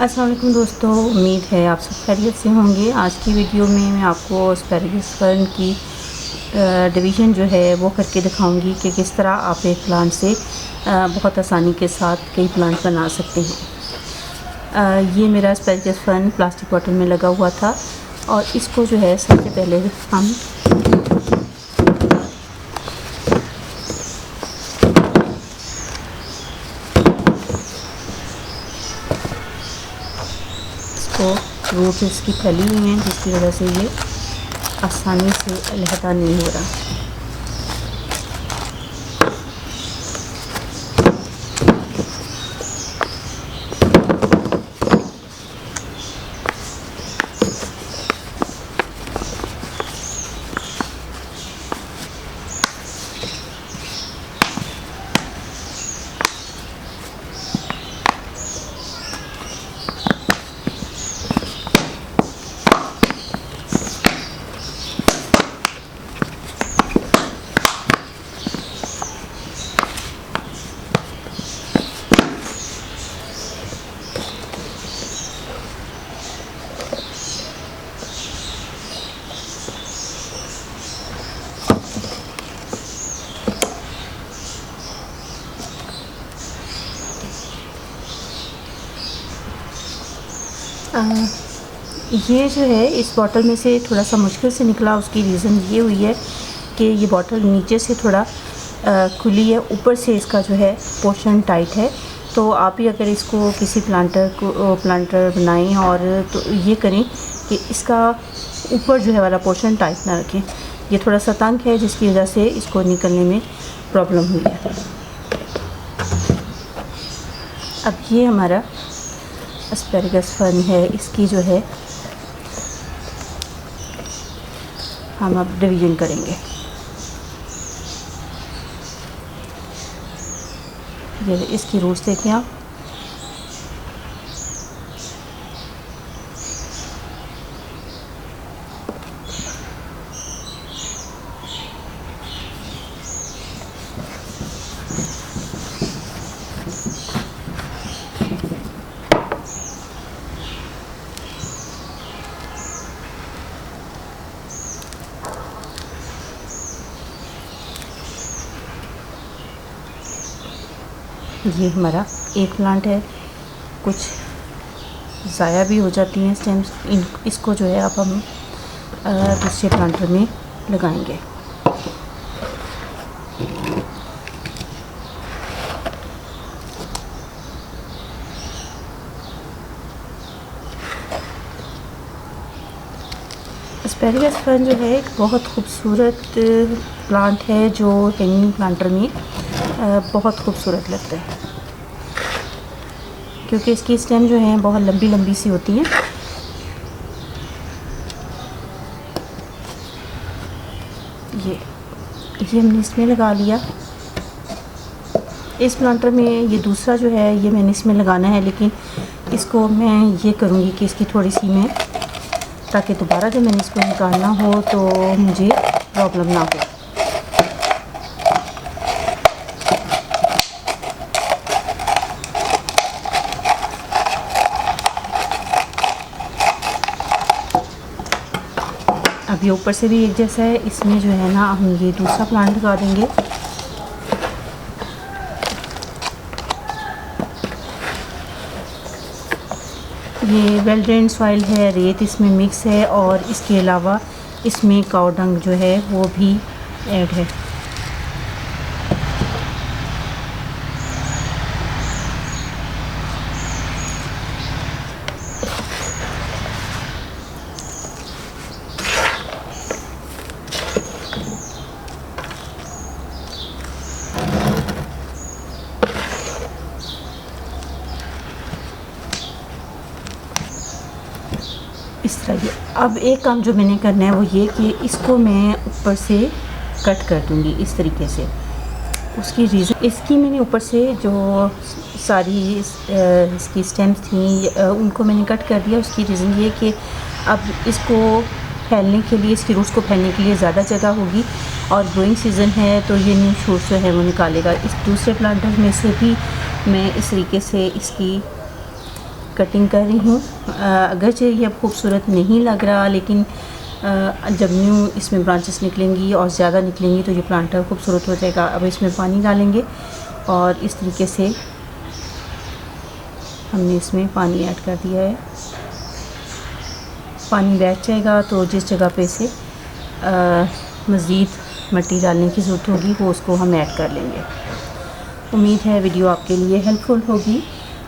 अस्सलाम वालेकुम दोस्तों, उम्मीद है आप सब खैरियत से होंगे। आज की वीडियो में मैं आपको एस्पैरेगस फर्न की डिवीज़न जो है वो करके दिखाऊंगी कि किस तरह आप एक प्लांट से बहुत आसानी के साथ कई प्लांट बना सकते हैं। ये मेरा एस्पैरेगस फर्न प्लास्टिक बॉटल में लगा हुआ था और इसको जो है सबसे पहले हम रूट इसकी फैली हुई हैं जिसकी वजह से ये आसानी से अलहदा नहीं हो रहा। ये जो है इस बॉटल में से थोड़ा सा मुश्किल से निकला। उसकी रीज़न ये हुई है कि ये बॉटल नीचे से थोड़ा खुली है, ऊपर से इसका जो है पोर्शन टाइट है। तो आप ही अगर इसको किसी प्लांटर बनाएं और तो ये करें कि इसका ऊपर जो है वाला पोर्शन टाइट ना रखें। ये थोड़ा सा तंग है जिसकी वजह से इसको निकलने में प्रॉब्लम हुई है। अब ये हमारा एस्पैरेगस फर्न है, इसकी जो है हम अब डिवीज़न करेंगे। ये इसकी रूट्स देखें आप। ये हमारा एक प्लांट है, कुछ ज़ाया भी हो जाती हैं स्टेम्स। इसको जो है अब हम दूसरे प्लांटर में लगाएंगे। एस्पैरेगस फर्न जो है एक बहुत खूबसूरत प्लांट है जो हैंगिंग प्लांटर में बहुत खूबसूरत लगता है क्योंकि इसकी स्टेम जो है बहुत लंबी लंबी सी होती हैं। ये हमने इसमें लगा लिया। इस प्लांटर में ये दूसरा जो है ये मैंने इसमें लगाना है, लेकिन इसको मैं ये करूँगी कि इसकी थोड़ी सी मैं, ताकि दोबारा जब मैंने इसको निकालना हो तो मुझे प्रॉब्लम ना हो। अब ये ऊपर से भी एक जैसा है, इसमें जो है ना हम ये दूसरा प्लांट लगा देंगे। ये वेल ड्रेन सॉइल है, रेत इसमें मिक्स है और इसके अलावा इसमें काऊ डंग जो है वो भी ऐड है। इस तरह। अब एक काम जो मैंने करना है वो ये कि इसको मैं ऊपर से कट कर दूँगी इस तरीके से। उसकी रीज़न, इसकी मैंने ऊपर से जो सारी इसकी स्टेम्स थी उनको मैंने कट कर दिया। उसकी रीज़न ये कि अब इसको फैलने के लिए, इसकी रूट्स को फैलने के लिए ज़्यादा जगह होगी और ग्रोइंग सीज़न है तो ये न्यू शूट्स जो है वो निकालेगा। इस दूसरे प्लांटर में से भी मैं इस तरीके से इसकी कटिंग कर रही हूँ। अगरचे ये अब खूबसूरत नहीं लग रहा, लेकिन जब न्यू इसमें ब्रांचेस निकलेंगी और ज़्यादा निकलेंगी तो ये प्लांटर खूबसूरत हो जाएगा। अब इसमें पानी डालेंगे और इस तरीके से हमने इसमें पानी ऐड कर दिया है। पानी बैठ जाएगा तो जिस जगह पे से मज़ीद मिट्टी डालने की ज़रूरत होगी वो उसको हम ऐड कर लेंगे। उम्मीद है वीडियो आपके लिए हेल्पफुल होगी।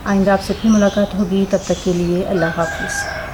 आइंदा आपसे फिर मुलाकात होगी, तब तक के लिए अल्लाह हाफ़िज़।